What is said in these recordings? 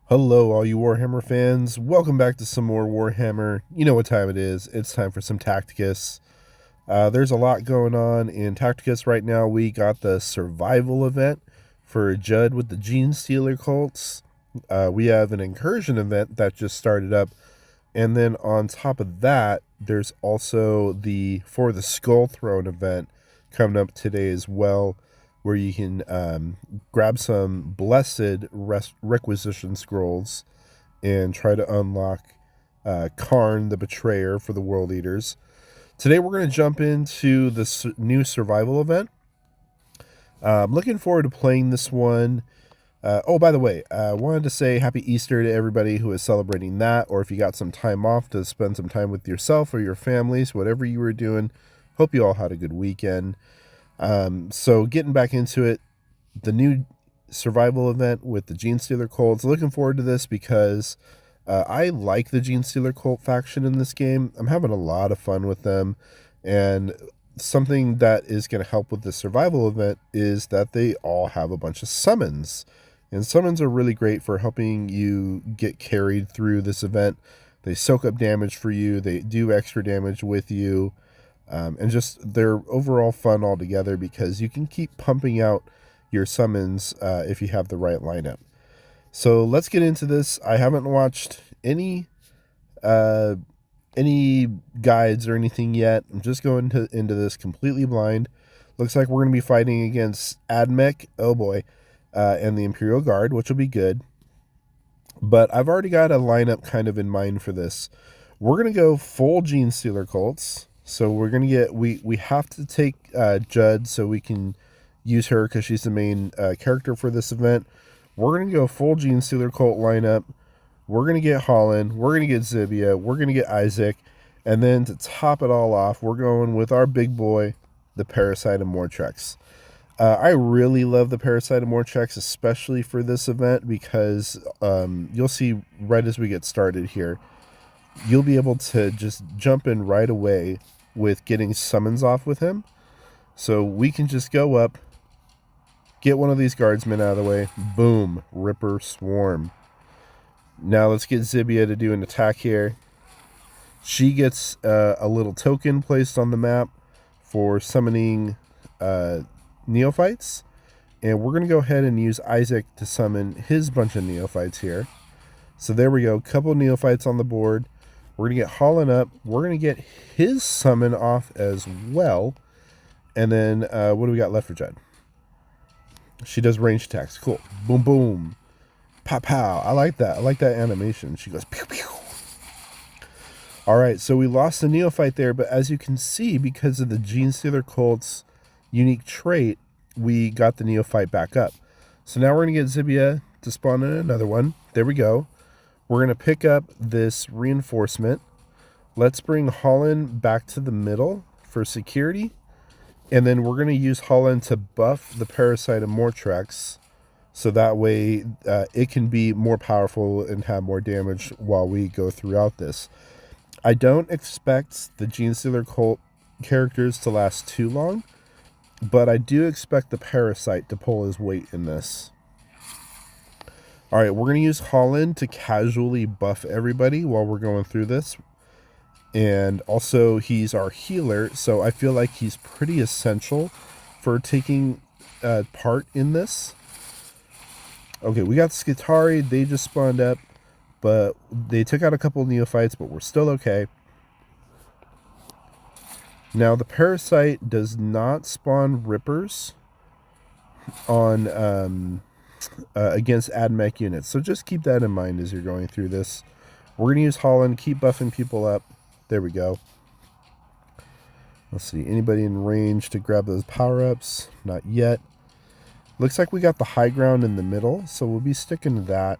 Hello, all you Warhammer fans. Welcome back to some more Warhammer. You know what time it is. It's time for some Tacticus. There's a lot going on in Tacticus right now. We got the survival event for Judd with the Gene Stealer cults. We have an incursion event that just started up. And then on top of that, there's also the For the Skull Throne event coming up today as well, where you can grab some blessed requisition scrolls and try to unlock Karn the Betrayer for the World Eaters. Today we're going to jump into this new survival event. I'm looking forward to playing this one. Oh, by the way, I wanted to say Happy Easter to everybody who is celebrating that, or if you got some time off to spend some time with yourself or your families, whatever you were doing. Hope you all had a good weekend. So getting back into it, the new survival event with the Gene Stealer cults. Looking forward to this because I like the Gene Stealer cult faction in this game. I'm having a lot of fun with them, and something that is going to help with the survival event is that they all have a bunch of summons. And summons are really great for helping you get carried through this event. They soak up damage for you. They do extra damage with you. And just they're overall fun altogether because you can keep pumping out your summons if you have the right lineup. So let's get into this. I haven't watched any guides or anything yet. I'm just going into this completely blind. Looks like we're going to be fighting against Admech, oh boy, and the Imperial Guard, which will be good. But I've already got a lineup kind of in mind for this. We're going to go full Gene Stealer cults. So we're going to get, we have to take Judd so we can use her because she's the main character for this event. We're going to go full Gene Stealer cult lineup. We're going to get Holland. We're going to get Zibia. We're going to get Isaac. And then to top it all off, we're going with our big boy, the Parasite of Mortrex. I really love the Parasite of Mortrex, especially for this event because you'll see right as we get started here, you'll be able to just jump in right away with getting summons off with him. So we can just go up, get one of these guardsmen out of the way, boom, Ripper Swarm. Now let's get Zibia to do an attack here. She gets a little token placed on the map for summoning neophytes. And we're going to go ahead and use Isaac to summon his bunch of neophytes here. So there we go, couple neophytes on the board. We're going to get Holland up. We're going to get his summon off as well. And then what do we got left for Judd? She does range attacks. Cool. Boom, boom. Pow, pow. I like that. I like that animation. She goes pew, pew. All right, so we lost the neophyte there. But as you can see, because of the Gene Stealer cult's unique trait, we got the neophyte back up. So now we're going to get Zibia to spawn in another one. There we go. We're going to pick up this reinforcement. Let's bring Holland back to the middle for security. And then we're going to use Holland to buff the Parasite of Mortrex. So that way it can be more powerful and have more damage while we go throughout this. I don't expect the Gene Stealer cult characters to last too long. But I do expect the Parasite to pull his weight in this. All right, we're going to use Holland to casually buff everybody while we're going through this. And also, he's our healer, so I feel like he's pretty essential for taking part in this. Okay, we got Skitari. They just spawned up, but they took out a couple of neophytes, but we're still okay. Now, the Parasite does not spawn Rippers on against AdMech units. So just keep that in mind as you're going through this. We're going to use Holland, keep buffing people up. There we go. Let's see, anybody in range to grab those power-ups? Not yet. Looks like we got the high ground in the middle, so we'll be sticking to that.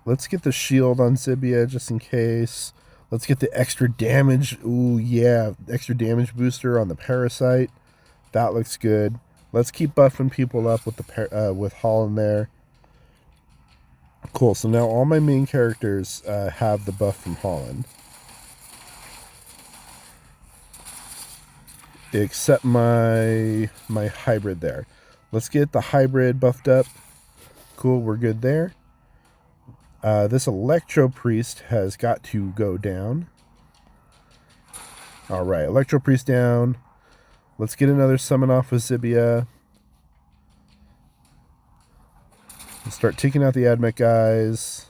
Let's get the shield on Zibia just in case. Let's get the extra damage. Ooh, yeah, extra damage booster on the Parasite. That looks good. Let's keep buffing people up with the with Holland there. Cool. So now all my main characters have the buff from Holland, except my hybrid there. Let's get the hybrid buffed up. Cool. We're good there. This Electro Priest has got to go down. All right, Electro Priest down. Let's get another summon off with Zibia. Let's start taking out the Admech guys.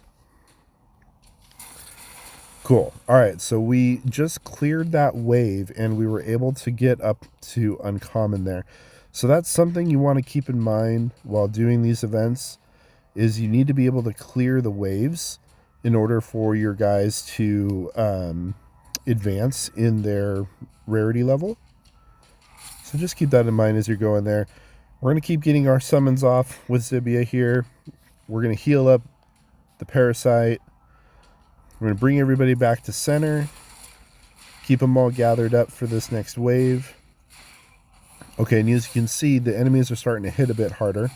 Cool. All right, so we just cleared that wave, and we were able to get up to uncommon there. So that's something you want to keep in mind while doing these events, is you need to be able to clear the waves in order for your guys to advance in their rarity level. So just keep that in mind as you're going there. We're going to keep getting our summons off with Zibia here. We're going to heal up the Parasite. We're going to bring everybody back to center. Keep them all gathered up for this next wave. Okay, and as you can see, the enemies are starting to hit a bit harder.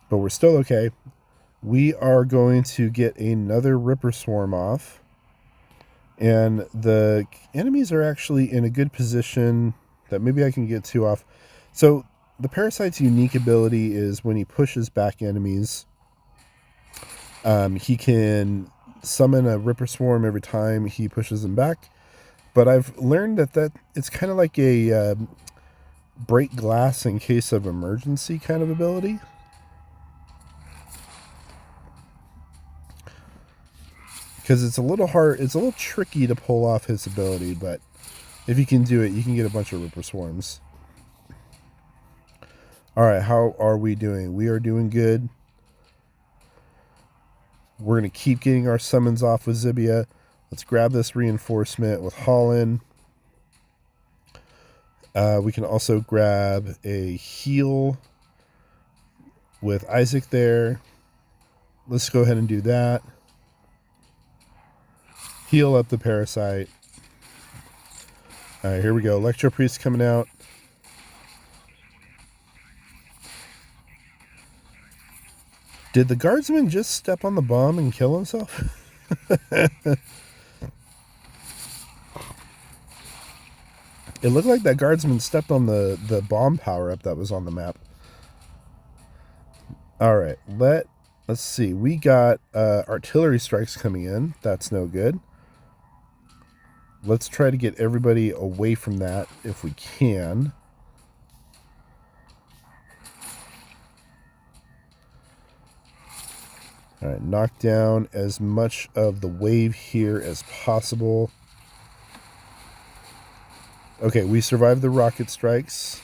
But we're still okay. We are going to get another Ripper Swarm off. And the enemies are actually in a good position that maybe I can get two off. So the Parasite's unique ability is when he pushes back enemies, he can summon a Ripper Swarm every time he pushes them back. But I've learned that it's kind of like a break glass in case of emergency kind of ability. Because it's a little hard, it's a little tricky to pull off his ability, but if you can do it, you can get a bunch of Ripper Swarms. Alright, how are we doing? We are doing good. We're going to keep getting our summons off with Zibia. Let's grab this reinforcement with Holland. We can also grab a heal with Isaac there. Let's go ahead and do that. Heal up the Parasite. Alright, here we go. Electro Priest coming out. Did the guardsman just step on the bomb and kill himself? It looked like that guardsman stepped on the bomb power-up that was on the map. Alright, let's see. We got artillery strikes coming in. That's no good. Let's try to get everybody away from that if we can. Alright, knock down as much of the wave here as possible. Okay, we survived the rocket strikes.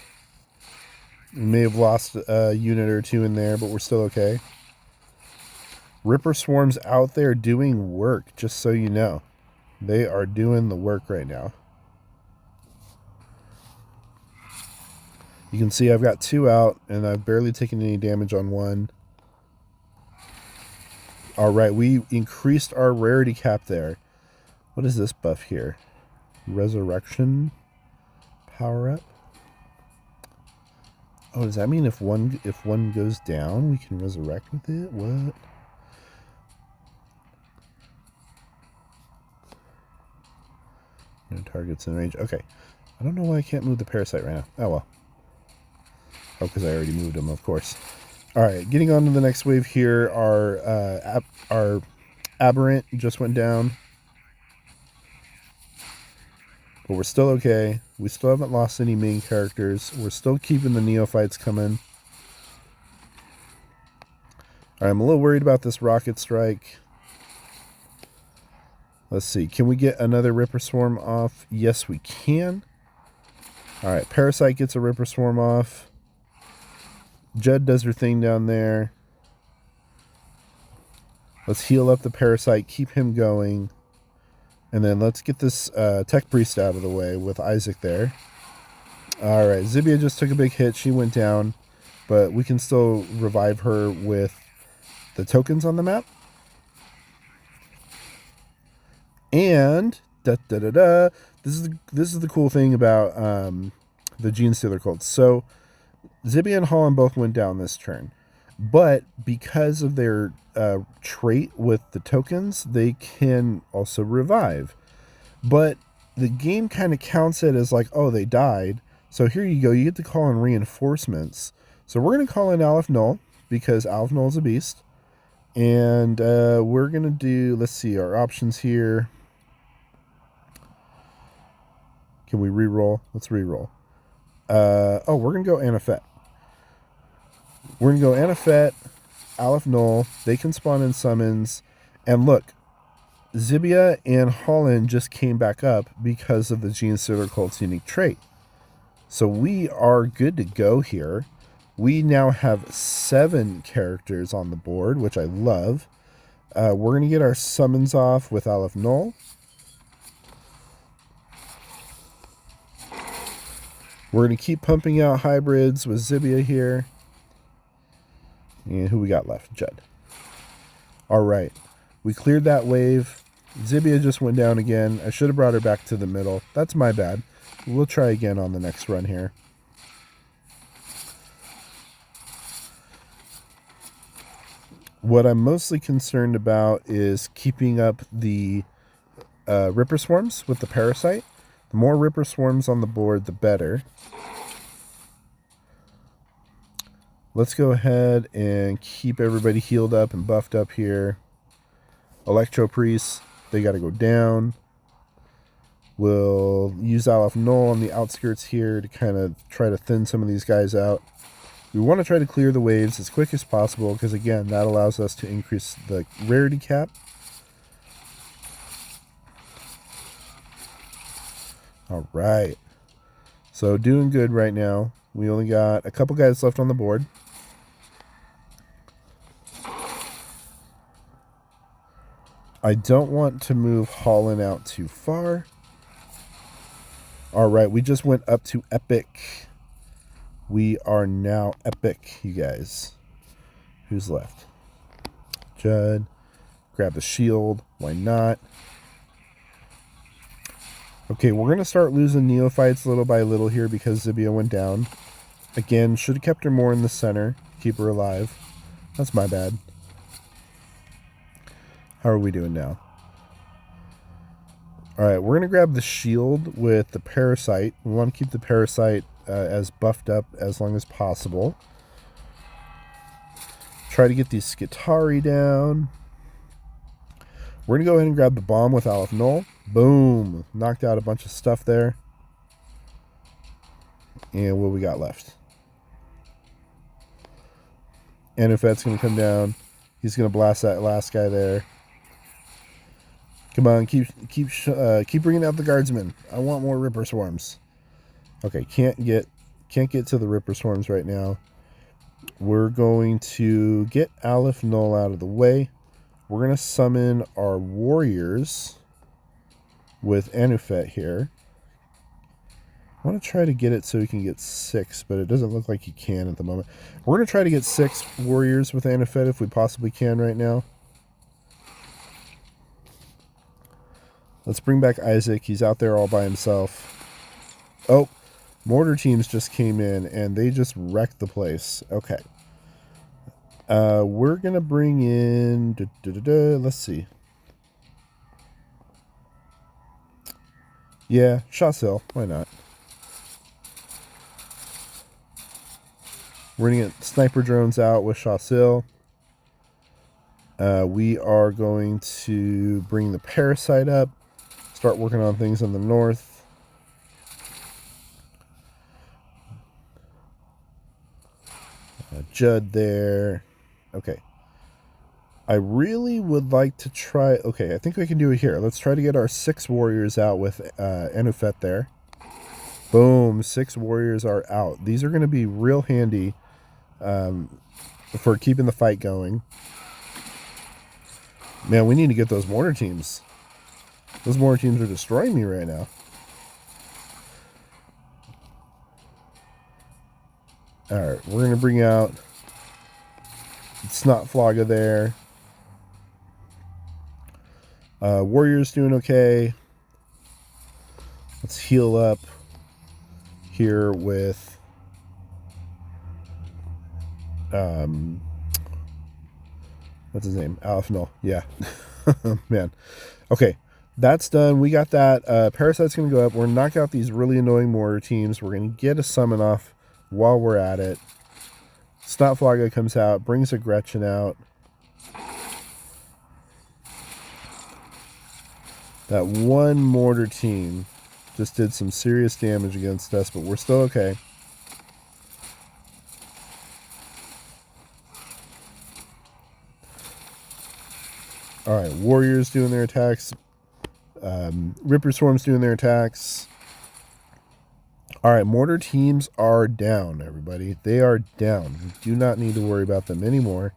We may have lost a unit or two in there, but we're still okay. Ripper Swarms out there doing work, just so you know. They are doing the work right now. You can see I've got two out, and I've barely taken any damage on one. Alright, we increased our rarity cap there. What is this buff here? Resurrection power up? Oh, does that mean if one goes down, we can resurrect with it? What? No targets in range. Okay. I don't know why I can't move the Parasite right now. Oh, well. Oh, because I already moved him, of course. Alright, getting on to the next wave here. Our Aberrant just went down. But we're still okay. We still haven't lost any main characters. We're still keeping the Neophytes coming. Alright, I'm a little worried about this rocket strike. Let's see. Can we get another Ripper Swarm off? Yes, we can. Alright, Parasite gets a Ripper Swarm off. Judd does her thing down there. Let's heal up the Parasite. Keep him going. And then let's get this Tech Priest out of the way with Isaac there. Alright, Zibia just took a big hit. She went down. But we can still revive her with the tokens on the map. And this is the cool thing about the Gene Stealer cult. So Zibia and Holland both went down this turn, but because of their trait with the tokens, they can also revive. But the game kind of counts it as like, oh, they died. So here you go. You get to call in reinforcements. So we're going to call in Aleph Null because Aleph Null is a beast. And we're going to do, let's see, our options here. Can we re-roll? Let's re-roll. Oh, we're going to go Anafet. We're going to go Anafet, Aleph Null. They can spawn in summons. And look, Zibia and Holland just came back up because of the Genestealer Cult's unique trait. So we are good to go here. We now have 7 characters on the board, which I love. We're going to get our summons off with Aleph Null. We're going to keep pumping out hybrids with Zibia here. And who we got left? Judd. All right. We cleared that wave. Zibia just went down again. I should have brought her back to the middle. That's my bad. We'll try again on the next run here. What I'm mostly concerned about is keeping up the Ripper Swarms with the Parasite. The more Ripper Swarms on the board, the better. Let's go ahead and keep everybody healed up and buffed up here. Electro Priests, they got to go down. We'll use Aleph Null on the outskirts here to kind of try to thin some of these guys out. We want to try to clear the waves as quick as possible because, again, that allows us to increase the rarity cap. All right. So doing good right now. We only got a couple guys left on the board. I don't want to move Holland out too far. All right, we just went up to epic. We are now epic, you guys. Who's left? Judd. Grab the shield. Why not? Okay, we're going to start losing neophytes little by little here because Zibia went down. Again, should have kept her more in the center. Keep her alive. That's my bad. How are we doing now? All right, we're going to grab the shield with the Parasite. We want to keep the Parasite as buffed up as long as possible. Try to get these Skitari down. We're going to go ahead and grab the bomb with Aleph Null. Boom. Knocked out a bunch of stuff there. And what we got left? Anufet's going to come down. He's going to blast that last guy there. Come on, keep bringing out the guardsmen. I want more Ripper Swarms. Okay, can't get to the Ripper Swarms right now. We're going to get Aleph Null out of the way. We're going to summon our warriors with Anufet here. I want to try to get it so we can get 6, but it doesn't look like you can at the moment. We're going to try to get 6 warriors with Anufet if we possibly can right now. Let's bring back Isaac. He's out there all by himself. Oh, mortar teams just came in, and they just wrecked the place. Okay. We're going to bring in... Let's see. Yeah, Shassil. Why not? We're going to get sniper drones out with Shassil. We are going to bring the Parasite up. Start working on things in the north. Judd there. Okay. I really would like to try... Okay, I think we can do it here. Let's try to get our 6 warriors out with Anufet there. Boom. 6 warriors are out. These are going to be real handy for keeping the fight going. Man, we need to get those mortar teams. Those mortar teams are destroying me right now. Alright, we're going to bring out Snotflaga there. Warrior's doing okay. Let's heal up here with... what's his name? Aleph Null. Yeah. Man. Okay. That's done. We got that. Parasite's going to go up. We're going to knock out these really annoying mortar teams. We're going to get a summon off while we're at it. Snotflaga comes out. Brings a Gretchen out. That one mortar team just did some serious damage against us, but we're still okay. Alright, warriors doing their attacks. Ripper Swarms doing their attacks. Alright, mortar teams are down, everybody. They are down. We do not need to worry about them anymore.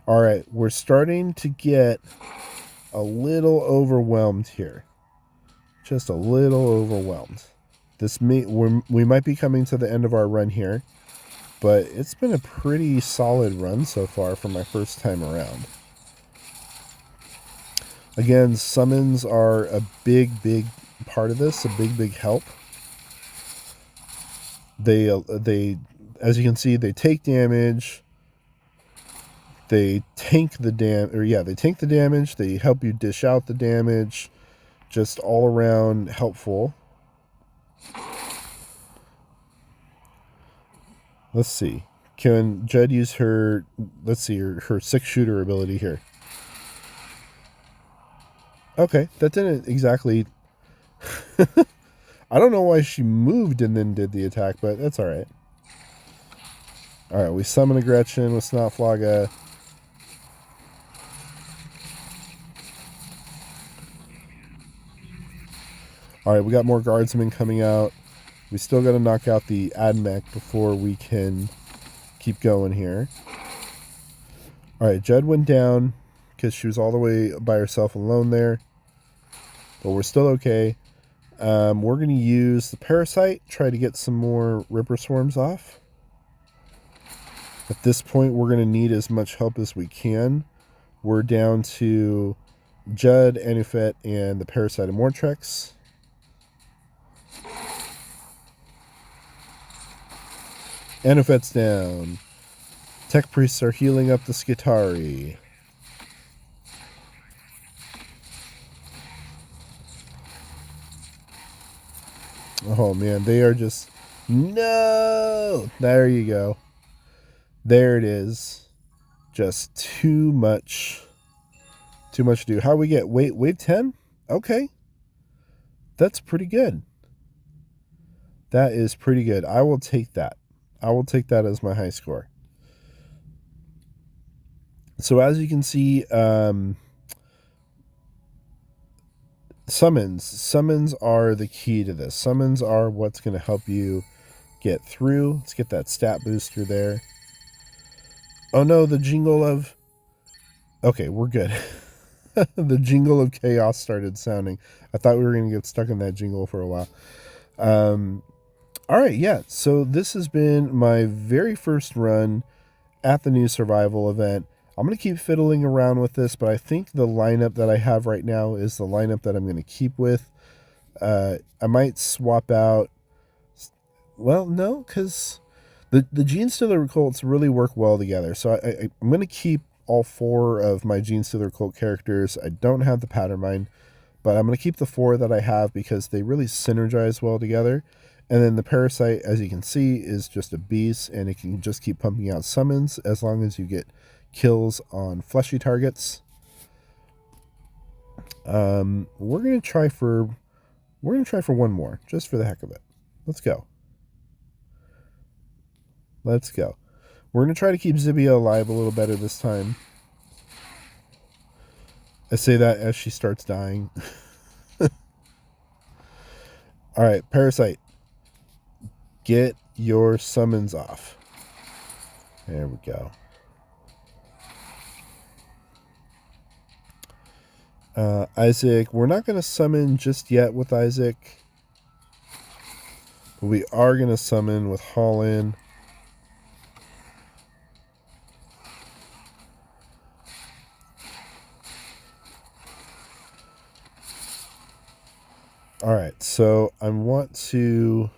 Alright, we're starting to get a little overwhelmed here. Just a little overwhelmed. We might be coming to the end of our run here, but it's been a pretty solid run so far for my first time around. Again, summons are a big part of this, a big help. They as you can see, they take damage. They tank the they tank the damage. They help you dish out the damage. Just all around helpful. Let's see. Can Jed use her, let's see, her 6-shooter ability here? Okay, that didn't exactly... I don't know why she moved and then did the attack, but that's alright. Alright, we summon a Gretchen with Snotflaga. Alright, we got more guardsmen coming out. We still got to knock out the Admech before we can keep going here. Alright, Jed went down because she was all the way by herself alone there. But we're still okay. We're going to use the Parasite, try to get some more Ripper Swarms off. At this point, we're going to need as much help as we can. We're down to Judd, Anufet, and the Parasite of Mortrex. Anufet's down. Tech Priests are healing up the Skitari. Oh man, they are just... No! There you go. There it is. Just too much. Too much to do. How we get? Wave 10? Okay. That's pretty good. That is pretty good. I will take that. I will take that as my high score. So as you can see, Summons are the key to this. Summons are what's going to help you get through. Let's get that stat booster there. Oh no, the jingle of... Okay, we're good. The jingle of chaos started sounding. I thought we were going to get stuck in that jingle for a while. Alright, yeah. So this has been my very first run at the new survival event. I'm going to keep fiddling around with this, but I think the lineup that I have right now is the lineup that I'm going to keep with. I might swap out... Well, no, because the Genestealer cults really work well together. So I'm going to keep all 4 of my Genestealer cult characters. I don't have the Patternmind, but I'm going to keep the 4 that I have because they really synergize well together. And then the Parasite, as you can see, is just a beast, and it can just keep pumping out summons as long as you get kills on fleshy targets. We're gonna try for one more, just for the heck of it. Let's go. Let's go. We're gonna try to keep Zibia alive a little better this time. I say that as she starts dying. Alright, Parasite. Get your summons off. There we go. Isaac, we're not going to summon just yet with Isaac. But we are going to summon with Holland. Alright, so I want to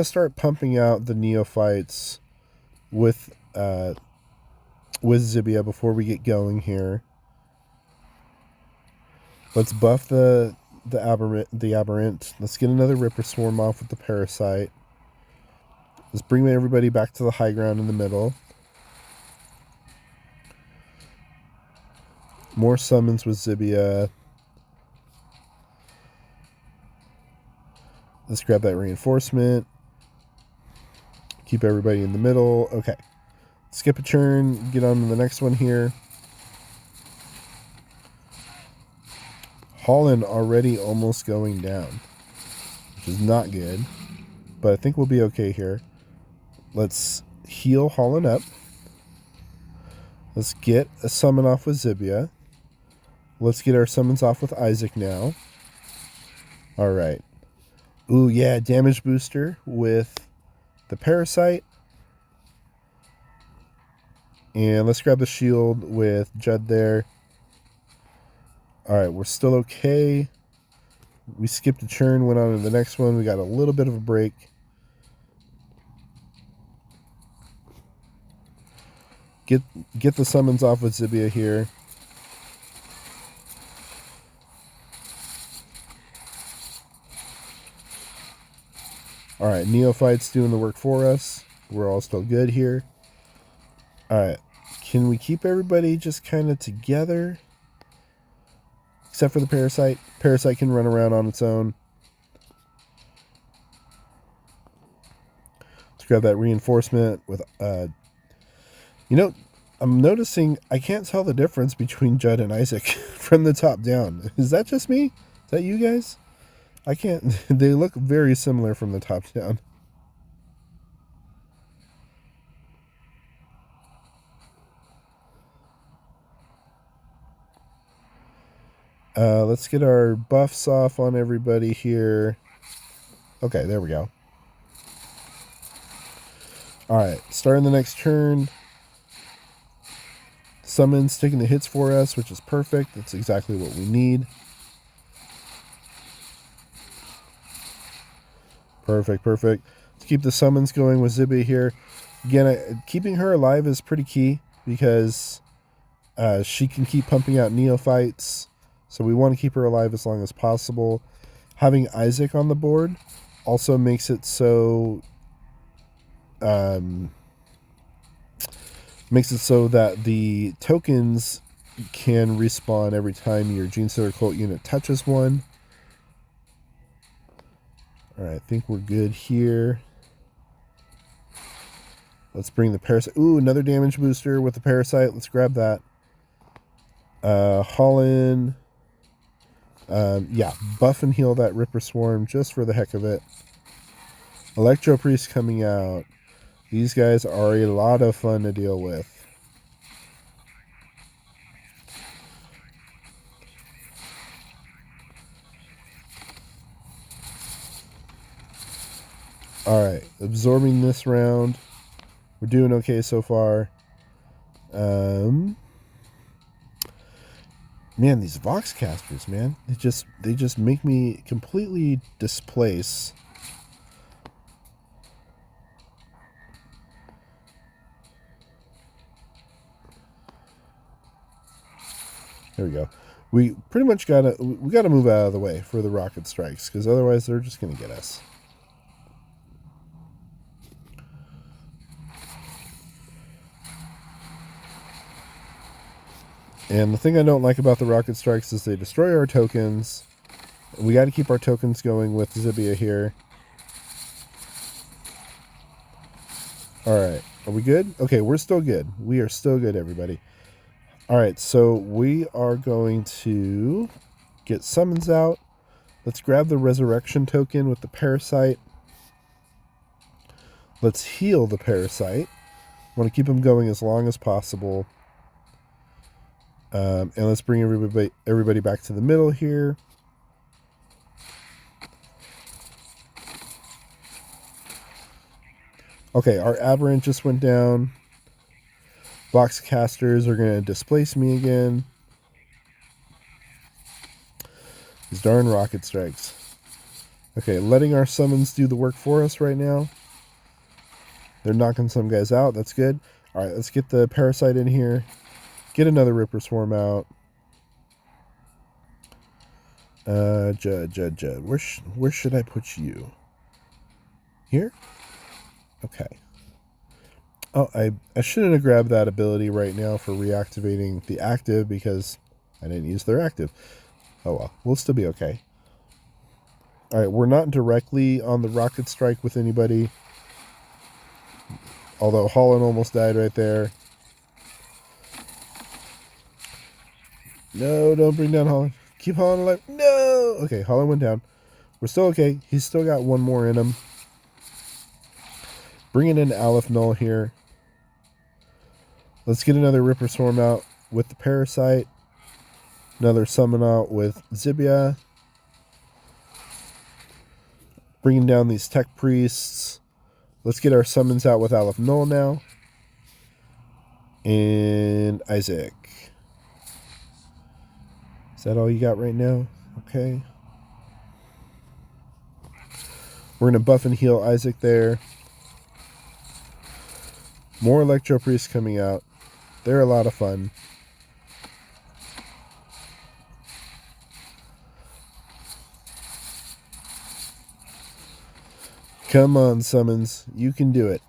start pumping out the neophytes with Zibia before we get going here. Let's buff the aberrant. Let's get another Ripper Swarm off with the Parasite. Let's bring everybody back to the high ground in the middle. More summons with Zibia. let's grab that reinforcement. Keep everybody in the middle. Okay. Skip a turn, get on to the next one here. Holland already almost going down, which is not good, but I think we'll be okay here. Let's heal Holland up. Let's get a summon off with Zibia. Let's get our summons off with Isaac now. All right. Ooh, yeah, damage booster with the Parasite. And let's grab the shield with Judd there. All right, we're still okay. We skipped a turn, went on to the next one. We got a little bit of a break. Get the summons off with Zibia here. All right, Neophyte's doing the work for us. We're all still good here. All right, can we keep everybody just kind of together? Except for the Parasite. Parasite can run around on its own. Let's grab that reinforcement with... You know, I'm noticing I can't tell the difference between Judd and Isaac from the top down. Is that just me? Is that you guys? I can't... They look very similar from the top down. Let's get our buffs off on everybody here. Okay, there we go. Alright, starting the next turn. Summon's taking the hits for us, which is perfect. That's exactly what we need. Perfect, perfect. Let's keep the summons going with Zibia here. Again, keeping her alive is pretty key because she can keep pumping out neophytes. So we want to keep her alive as long as possible. Having Isaac on the board also makes it so that the tokens can respawn every time your Genestealer Cult unit touches one. Alright, I think we're good here. Let's bring the Parasite. Ooh, another damage booster with the Parasite. Let's grab that. Holland. Yeah, buff and heal that Ripper Swarm just for the heck of it. Electro Priest coming out. These guys are a lot of fun to deal with. Alright, absorbing this round. We're doing okay so far. Man, these Vox casters, man. They just make me completely displace. There we go. We pretty much gotta move out of the way for the rocket strikes, because otherwise they're just gonna get us. And the thing I don't like about the rocket strikes is they destroy our tokens. We got to keep our tokens going with Zibia here. Alright, are we good? Okay, we're still good. We are still good, everybody. Alright, so we are going to get summons out. Let's grab the resurrection token with the Parasite. Let's heal the Parasite. I want to keep him going as long as possible. And let's bring everybody back to the middle here. Okay, our Aberrant just went down. Vox casters are going to displace me again. These darn rocket strikes. Okay, letting our summons do the work for us right now. They're knocking some guys out. That's good. All right, let's get the Parasite in here. Get another Ripper Swarm out. Judd. Where should I put you? Here? Okay. Oh, I shouldn't have grabbed that ability right now for reactivating the active because I didn't use their active. Oh well, we'll still be okay. Alright, we're not directly on the rocket strike with anybody. Although Holland almost died right there. No, don't bring down Holland. Keep Holland alive. No! Okay, Holland went down. We're still okay. He's still got one more in him. Bringing in Aleph Null here. Let's get another Ripper Swarm out with the Parasite. Another Summon out with Zibia. Bringing down these Tech Priests. Let's get our summons out with Aleph Null now. And Isaac. Is that all you got right now? Okay. We're going to buff and heal Isaac there. More Electro Priests coming out. They're a lot of fun. Come on, summons. You can do it.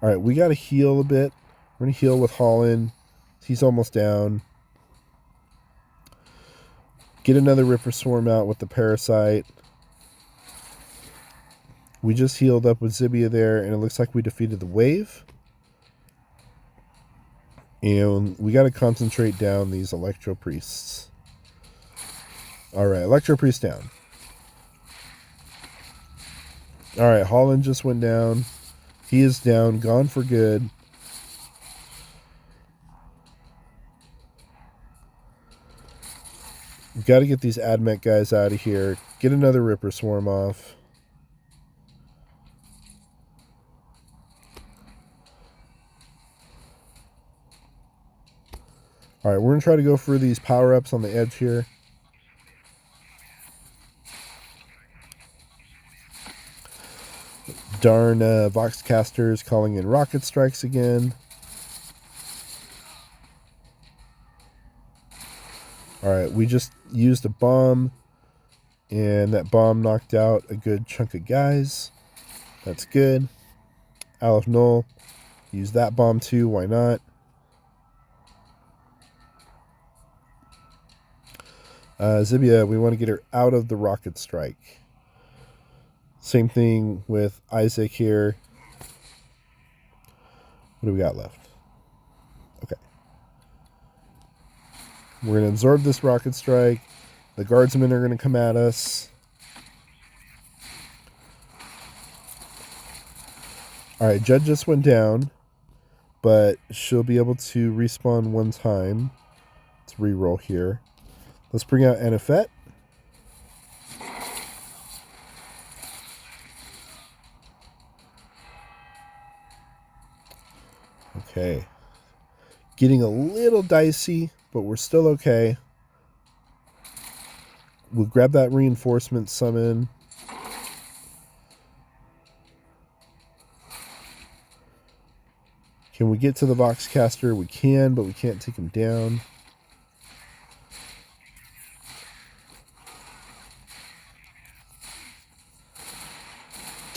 Alright, we got to heal a bit. We're going to heal with Holland. He's almost down. Get another Ripper Swarm out with the Parasite. We just healed up with Zibia there, and it looks like we defeated the wave. And we got to concentrate down these Electro Priests. Alright, Electro Priest down. Alright, Holland just went down. He is down, gone for good. We've got to get these AdMech guys out of here. Get another Ripper Swarm off. Alright, we're going to try to go for these power-ups on the edge here. Darn Voxcasters calling in rocket strikes again. Alright, we just used a bomb, and that bomb knocked out a good chunk of guys. That's good. Aleph Null, use that bomb too, why not? Zibia, we want to get her out of the rocket strike. Same thing with Isaac here. What do we got left? Okay. We're going to absorb this rocket strike. The guardsmen are going to come at us. Alright, Judge just went down, but she'll be able to respawn one time. Let's reroll here. Let's bring out Anafet. Okay. Getting a little dicey, but we're still okay. We'll grab that reinforcement summon. Can we get to the Voxcaster? We can, but we can't take him down.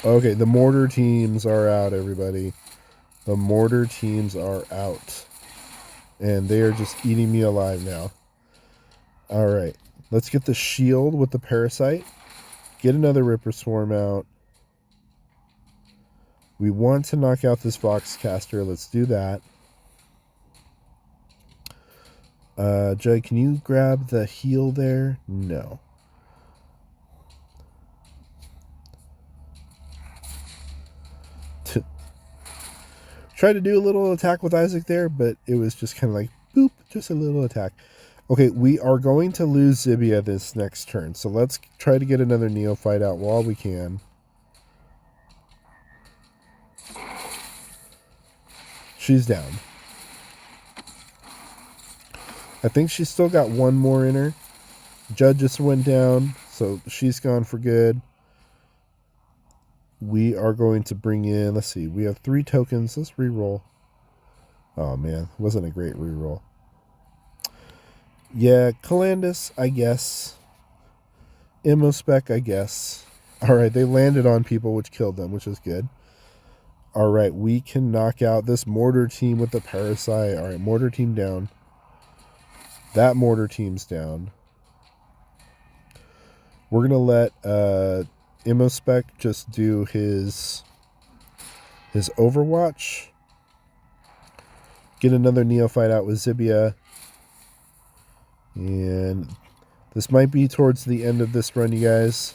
Okay, the mortar teams are out, everybody. The mortar teams are out. And they are just eating me alive now. Alright, let's get the shield with the Parasite. Get another Ripper Swarm out. We want to knock out this Voxcaster. Let's do that. Jay, can you grab the heal there? No. Tried to do a little attack with Isaac there, but it was just kind of like, boop, just a little attack. Okay, we are going to lose Zibia this next turn, so let's try to get another Neophyte out while we can. She's down. I think she's still got one more in her. Judge just went down, so she's gone for good. We are going to bring in, let's see, we have 3 tokens. Let's reroll. Oh man, wasn't a great reroll. Yeah, Calandus, I guess. Immospec, I guess. Alright, they landed on people, which killed them, which is good. Alright, we can knock out this mortar team with the Parasite. Alright, mortar team down. That mortar team's down. We're going to let Immospec just do his Overwatch. Get another Neophyte out with Zibia. And this might be towards the end of this run, you guys.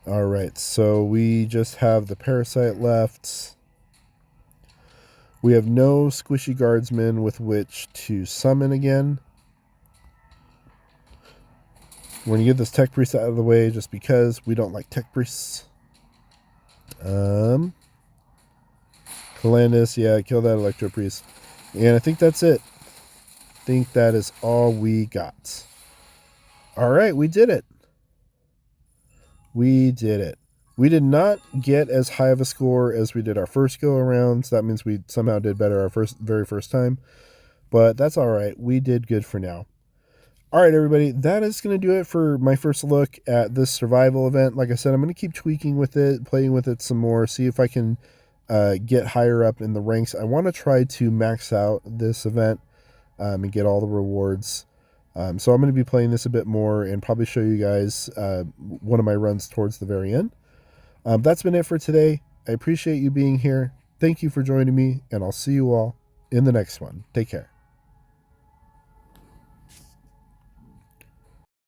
Alright, so we just have the Parasite left. We have no Squishy Guardsmen with which to summon again. We're going to get this Tech Priest out of the way just because we don't like Tech Priests. Calandus, yeah, kill that Electro Priest. And I think that's it. I think that is all we got. Alright, we did it. We did it. We did not get as high of a score as we did our first go around, so that means we somehow did better our very first time. But that's alright. We did good for now. Alright, everybody, that is going to do it for my first look at this survival event. Like I said, I'm going to keep tweaking with it, playing with it some more, see if I can get higher up in the ranks. I want to try to max out this event and get all the rewards. So I'm going to be playing this a bit more and probably show you guys one of my runs towards the very end. That's been it for today. I appreciate you being here. Thank you for joining me, and I'll see you all in the next one. Take care.